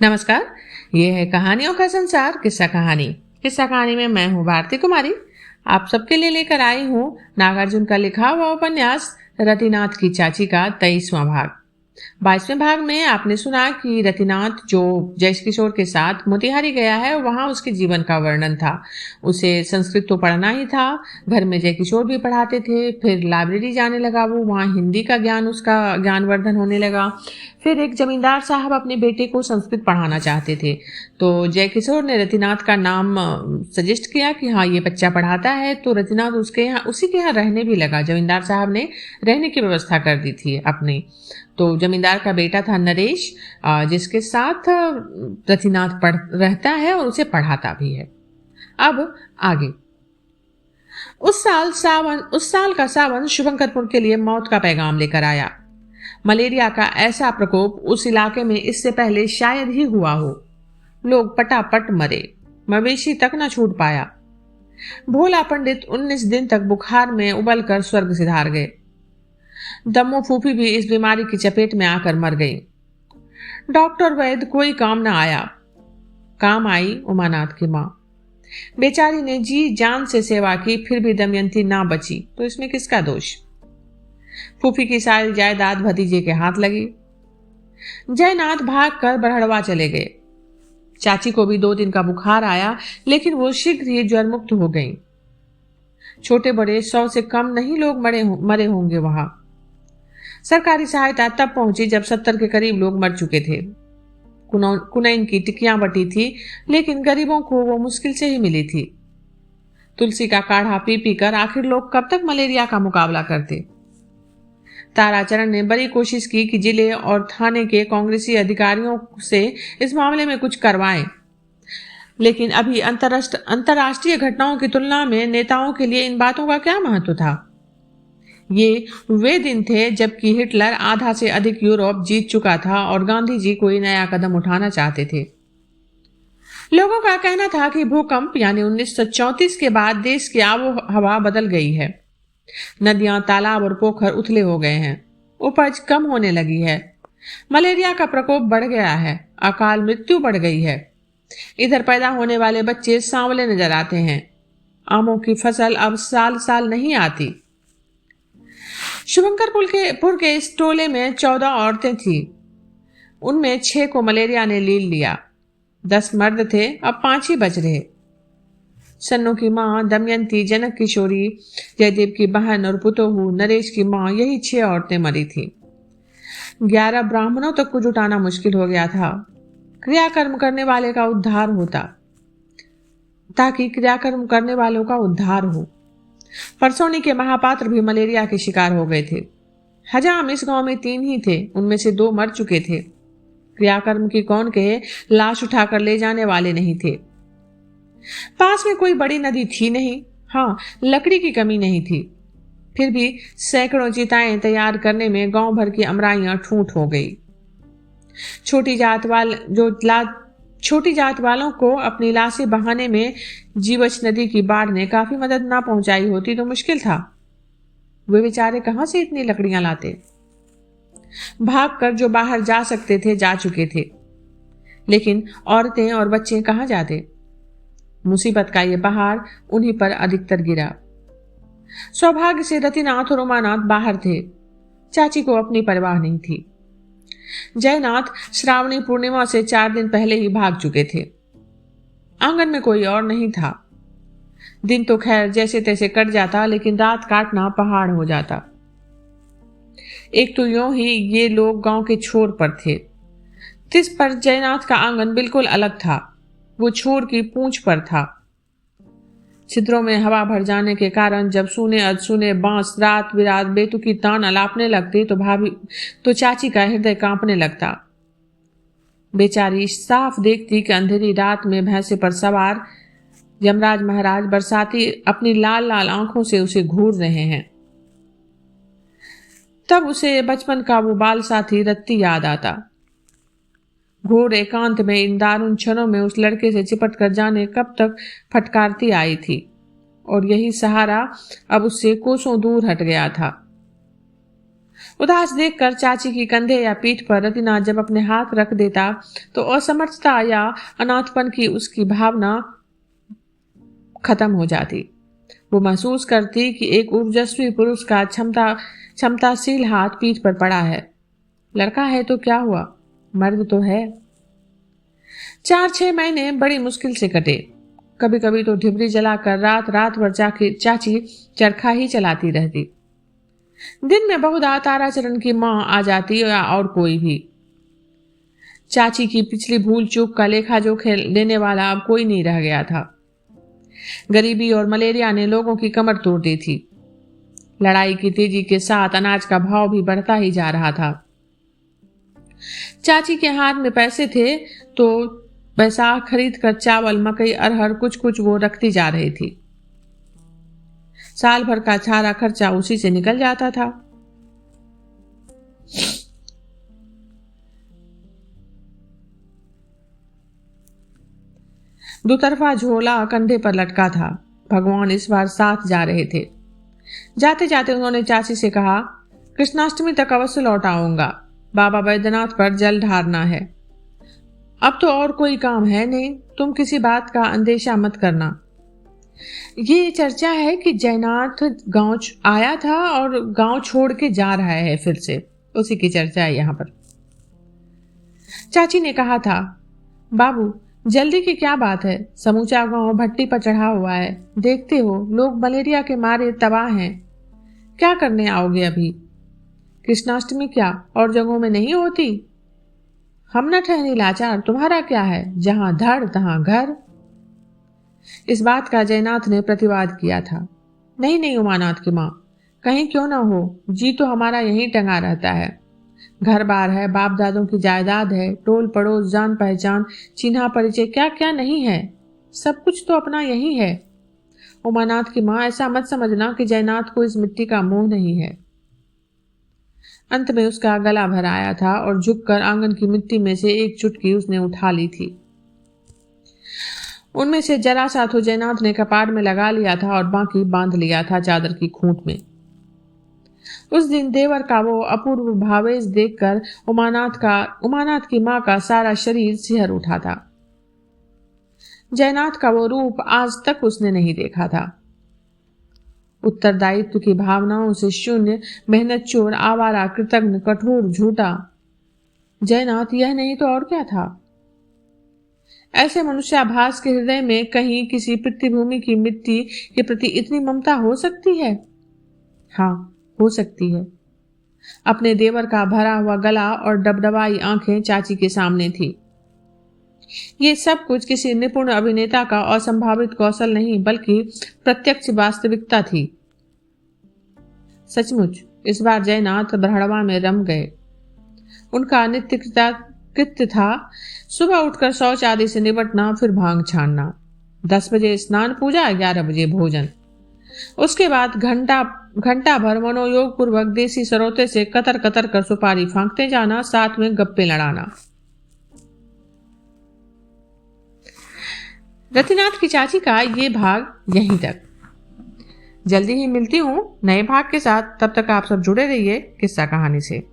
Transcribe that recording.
नमस्कार। ये है कहानियों का संसार किस्सा कहानी में मैं हूँ भारती कुमारी। आप सबके लिए लेकर आई हूँ नागार्जुन का लिखा हुआ उपन्यास रतिनाथ की चाची का 23वां भाग। 22वें भाग में आपने सुना कि रतिनाथ जो जय किशोर के साथ मोतिहारी गया है, वहां उसके जीवन का वर्णन था। उसे संस्कृत तो पढ़ना ही था, घर में जय किशोर भी पढ़ाते थे। फिर लाइब्रेरी जाने लगा वो, वहां हिंदी का ज्ञान, उसका ज्ञानवर्धन होने लगा। फिर एक जमींदार साहब अपने बेटे को संस्कृत पढ़ाना चाहते थे, तो जय किशोर ने रतिनाथ का नाम सजेस्ट किया कि हाँ, ये बच्चा पढ़ाता है। तो रतिनाथ उसके यहाँ, उसी के यहाँ रहने भी लगा। जमींदार साहब ने रहने की व्यवस्था कर दी थी अपनी। तो जमींदार का बेटा था नरेश, जिसके साथ रतिनाथ पढ़ रहता है और उसे पढ़ाता भी है। अब आगे। उस साल का सावन शुभंकरपुर के लिए मौत का पैगाम लेकर आया। मलेरिया का ऐसा प्रकोप उस इलाके में इससे पहले शायद ही हुआ हो। लोग पटापट मरे, मवेशी तक न छूट पाया। भोला पंडित 19 दिन तक बुखार में उबलकर स्वर्ग सिधार गए। दम्मू फूफी भी इस बीमारी की चपेट में आकर मर गई। डॉक्टर वैद्य कोई काम न आया। काम आई उमानाथ की मां। बेचारी ने जी जान से सेवा की, फिर भी दमयंती ना बची, तो इसमें किसका दोष? फूफी की सारी जायदाद भतीजे के हाथ लगी। जयनाथ भाग कर बरहड़वा चले गए। चाची को भी 2 दिन का बुखार आया, लेकिन वो शीघ्र ही ज्वर मुक्त हो गई। छोटे बड़े 100 से कम नहीं लोग मरे होंगे वहां। सरकारी सहायता तब पहुंची जब 70 के करीब लोग मर चुके थे। कुनैन की टिकियां बटी थी, लेकिन गरीबों को वो मुश्किल से ही मिली थी। तुलसी का काढ़ा पी पी कर आखिर लोग कब तक मलेरिया का मुकाबला करते? ताराचरण ने बड़ी कोशिश की कि जिले और थाने के कांग्रेसी अधिकारियों से इस मामले में कुछ करवाएं, लेकिन अभी अंतर्राष्ट्रीय घटनाओं की तुलना में नेताओं के लिए इन बातों का क्या महत्व था? ये वे दिन थे जबकि हिटलर आधा से अधिक यूरोप जीत चुका था और गांधी जी कोई नया कदम उठाना चाहते थे। लोगों का कहना था कि भूकंप यानी 1934 के बाद देश की आबो हवा बदल गई है। नदियां, तालाब और पोखर उथले हो गए हैं। उपज कम होने लगी है। मलेरिया का प्रकोप बढ़ गया है। अकाल मृत्यु बढ़ गई है। इधर पैदा होने वाले बच्चे सांवले नजर आते हैं। आमों की फसल अब साल साल नहीं आती। शुभंकरपुर के इस टोले में 14 औरतें थीं। उनमें 6 को मलेरिया ने लील लिया। 10 मर्द थे, अब 5 ही बच रहे। सन्नू की मां दमयंती, जनक किशोरी, जयदेव की बहन और पुतोहू नरेश की मां, यही 6 औरतें मरी थीं। 11 ब्राह्मणों तक को जुटाना मुश्किल हो गया था। क्रियाकर्म करने वाले का उद्धार होता, ताकि क्रियाकर्म करने वालों का उद्धार हो। परसौनी के महापात्र भी मलेरिया के शिकार हो गए थे। हजाम इस गांव में 3 ही थे, उनमें से 2 मर चुके थे। क्रियाकर्म की कौन कहे, लाश उठाकर ले जाने वाले नहीं थे। पास में कोई बड़ी नदी थी नहीं। हाँ, लकड़ी की कमी नहीं थी। फिर भी सैकड़ों चिताएं तैयार करने में गांव भर की अमराइयां ठूंठ हो गई। छोटी जात वालों को अपनी लाशें बहाने में जीवछ नदी की बाढ़ ने काफी मदद ना पहुंचाई होती तो मुश्किल था। वे बेचारे कहां से इतनी लकड़ियां लाते? भागकर जो बाहर जा सकते थे जा चुके थे, लेकिन औरतें और बच्चे कहां जाते? मुसीबत का ये पहाड़ उन्हीं पर अधिकतर गिरा। सौभाग्य से रतिनाथ और उमानाथ बाहर थे। चाची को अपनी परवाह नहीं थी। जयनाथ श्रावणी पूर्णिमा से 4 दिन पहले ही भाग चुके थे। आंगन में कोई और नहीं था। दिन तो खैर जैसे तैसे कट जाता, लेकिन रात काटना पहाड़ हो जाता। एक तो यूं ही ये लोग गांव के छोर पर थे। तिस पर जयनाथ का आंगन बिल्कुल अलग था। वो छोर की पूंछ पर था। छिद्रों में हवा भर जाने के कारण जब सूने अधसूने बांस रात बिरात बेतुकी तान अलापने लगते तो चाची का हृदय कांपने लगता। बेचारी साफ देखती कि अंधेरी रात में भैंसे पर सवार यमराज महाराज बरसाती अपनी लाल लाल आंखों से उसे घूर रहे हैं। तब उसे बचपन का वो बाल साथी रत्ती याद आता। घोर एकांत में इन दारुण क्षणों में उस लड़के से चिपट कर जाने कब तक फटकारती आई थी, और यही सहारा अब उससे कोसों दूर हट गया था। उदास देखकर चाची की कंधे या पीठ पर रतिनाथ जब अपने हाथ रख देता तो असमर्थता या अनाथपन की उसकी भावना खत्म हो जाती। वो महसूस करती कि एक ऊर्जस्वी पुरुष का क्षमताशील हाथ पीठ पर पड़ा है। लड़का है तो क्या हुआ, मर्द तो है। 4-6 महीने बड़ी मुश्किल से कटे। कभी कभी तो ढिबरी जलाकर रात रात भर चाची चरखा ही चलाती रहती। दिन में बहुधा ताराचरण की मां आ जाती या और कोई भी। चाची की पिछली भूल चूक का लेखा जोखा लेने वाला अब कोई नहीं रह गया था। गरीबी और मलेरिया ने लोगों की कमर तोड़ दी थी। लड़ाई की तेजी के साथ अनाज का भाव भी बढ़ता ही जा रहा था। चाची के हाथ में पैसे थे तो बैसाख खरीद कर चावल मकई अरहर कुछ कुछ वो रखती जा रही थी। साल भर का सारा खर्चा उसी से निकल जाता था। दुतरफा झोला कंधे पर लटका था। भगवान इस बार साथ जा रहे थे। जाते जाते उन्होंने चाची से कहा, कृष्णाष्टमी तक अवश्य लौट आऊंगा। बाबा बैद्यनाथ पर जल ढारना है। अब तो और कोई काम है नहीं, तुम किसी बात का अंदेशा मत करना। ये चर्चा है कि जयनाथ गांव आया था और गांव छोड़ के जा रहा है फिर से, उसी की चर्चा है यहाँ पर। चाची ने कहा था, बाबू जल्दी की क्या बात है, समूचा गांव भट्टी पर चढ़ा हुआ है। देखते हो लोग मलेरिया के मारे तबाह हैं। क्या करने आओगे अभी? कृष्णाष्टमी क्या और जगहों में नहीं होती? हम न ठहरे लाचार, तुम्हारा क्या है, जहां धड़ तहां घर। इस बात का जयनाथ ने प्रतिवाद किया था। नहीं नहीं उमानाथ की मां, कहीं क्यों ना हो, जी तो हमारा यहीं टंगा रहता है। घर बार है, बाप दादों की जायदाद है, टोल पड़ोस जान पहचान चिन्हा परिचय क्या क्या नहीं है, सब कुछ तो अपना यही है। उमानाथ की मां, ऐसा मत समझना कि जयनाथ को इस मिट्टी का मोह नहीं है। अंत में उसका गला भर आया था और झुककर आंगन की मिट्टी में से एक चुटकी उसने उठा ली थी। उनमें से जरा सा तो जयनाथ ने कपार में लगा लिया था और बाकी बांध लिया था चादर की खूंट में। उस दिन देवर का वो अपूर्व भावेश देखकर उमानाथ की मां का सारा शरीर सिहर उठा था। जयनाथ का वो रूप आज तक उसने नहीं देखा था। उत्तरदायित्व की भावनाओं से शून्य, मेहनत चोर, आवारा, कृतज्ञ, कठोर, झूठा। जयनाथ यह नहीं तो और क्या था? ऐसे मनुष्याभास के हृदय में कहीं किसी पृथ्वीभूमि की मिट्टी के प्रति इतनी ममता हो सकती है? हाँ, हो सकती है। अपने देवर का भरा हुआ गला और डबडबाई आंखें चाची के सामने थी। ये सब कुछ किसी निपुण अभिनेता का असंभावित कौशल नहीं बल्कि प्रत्यक्ष वास्तविकता थी। सचमुच इस बार जयनाथ ब्रह्मवा में रम गए। उनका नित्य कृत्य था सुबह उठकर शौच आदि से निपटना, फिर भांग छानना, 10 बजे स्नान पूजा, 11 बजे भोजन। उसके बाद घंटा भर मनोयोग पूर्वक देसी सरोते से कतर कतर कर सुपारी फांकते जाना, साथ में गप्पे लड़ाना। रतिनाथ की चाची का ये भाग यहीं तक। जल्दी ही मिलती हूँ नए भाग के साथ। तब तक आप सब जुड़े रहिए किस्सा कहानी से।